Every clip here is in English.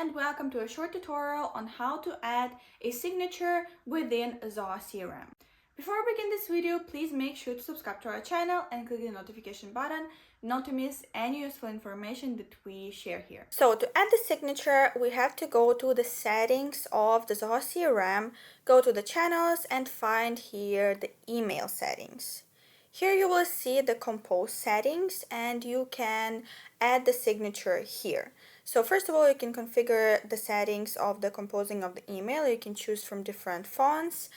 and welcome to a short tutorial on how to add a signature within Zoho CRM. Before we begin this video, please make sure to subscribe to our channel and click the notification button not to miss any useful information that we share here. So to add the signature, we have to go to the settings of the Zoho CRM, go to the channels and find here the email settings. Here you will see the compose settings and you can add the signature here. So first of all, you can configure the settings of the composing of the email. You can choose from different fonts,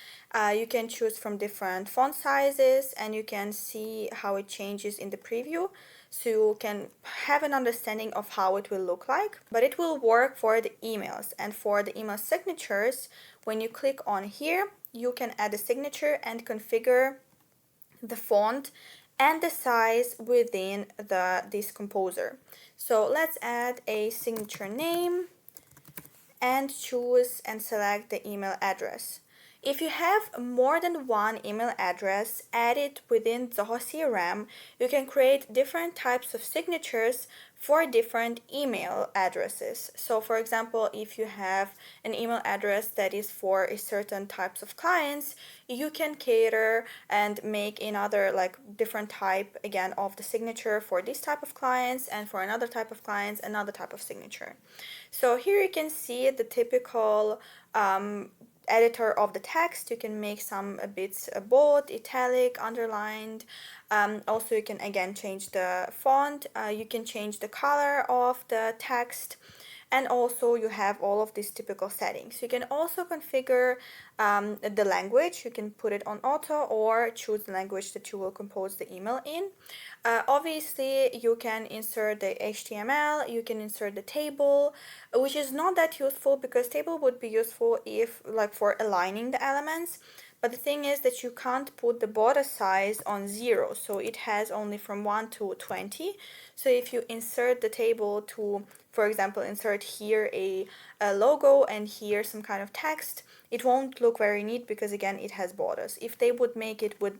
you can choose from different font sizes, and you can see how it changes in the preview. So you can have an understanding of how it will look like, but it will work for the emails. And for the email signatures, when you click on here, you can add a signature and configure the font and the size within this composer. So let's add a signature name and choose and select the email address. If you have more than one email address added within Zoho CRM, you can create different types of signatures for different email addresses. So for example, if you have an email address that is for a certain types of clients, you can cater and make another different type again of the signature for this type of clients, and for another type of clients another type of signature. So here you can see the typical editor of the text. You can make some bits bold, italic, underlined. Also you can again change the font, you can change the color of the text, and also you have all of these typical settings. You can also configure the language. You can put it on auto or choose the language that you will compose the email in. Obviously you can insert the HTML, you can insert the table, which is not that useful because table would be useful if for aligning the elements. But the thing is that you can't put the border size on 0, so it has only from 1 to 20. So if you insert the table to, for example, insert here a logo and here some kind of text, it won't look very neat because again it has borders. If they would make it with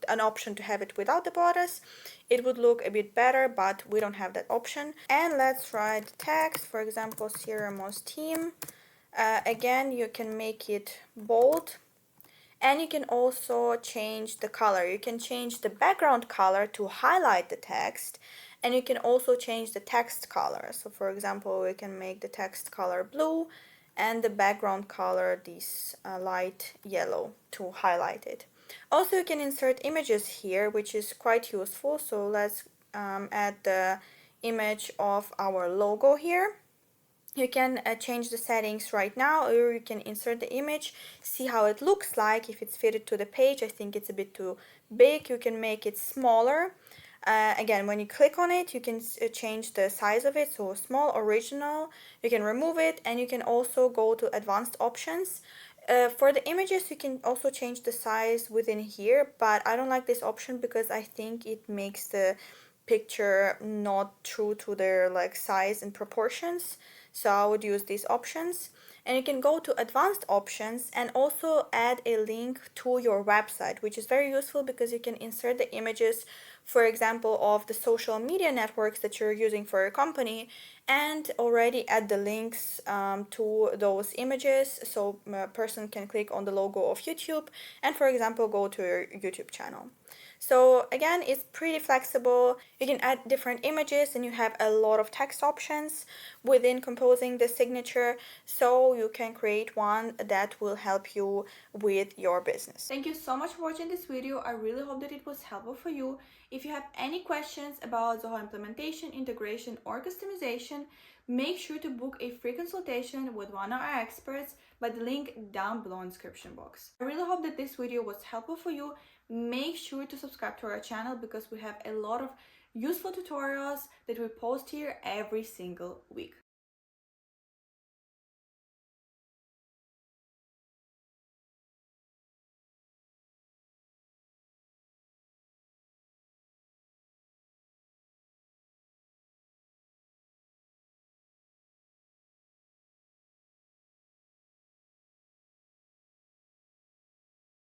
an option to have it without the borders, it would look a bit better, but we don't have that option. And let's write text, for example, CRMOZ team. Again, you can make it bold. And you can also change the color. You can change the background color to highlight the text, and you can also change the text color. So for example, we can make the text color blue and the background color this light yellow to highlight it. Also, you can insert images here, which is quite useful. So let's add the image of our logo here. You can change the settings right now, or you can insert the image, see how it looks like if it's fitted to the page. I think it's a bit too big. You can make it smaller. Again, when you click on it, you can change the size of it, so small, original. You can remove it, and you can also go to advanced options. For the images, you can also change the size within here, but I don't like this option because I think it makes the picture not true to their size and proportions. So I would use these options, and you can go to advanced options and also add a link to your website, which is very useful because you can insert the images, for example, of the social media networks that you're using for your company, and already add the links to those images, so a person can click on the logo of YouTube and, for example, go to your YouTube channel. So again, it's pretty flexible. You can add different images and you have a lot of text options within composing the signature, so you can create one that will help you with your business. Thank you so much for watching this video. I really hope that it was helpful for you. If you have any questions about Zoho implementation, integration, or customization, make sure to book a free consultation with one of our experts by the link down below in the description box. I really hope that this video was helpful for you. Make sure to subscribe to our channel because we have a lot of useful tutorials that we post here every single week.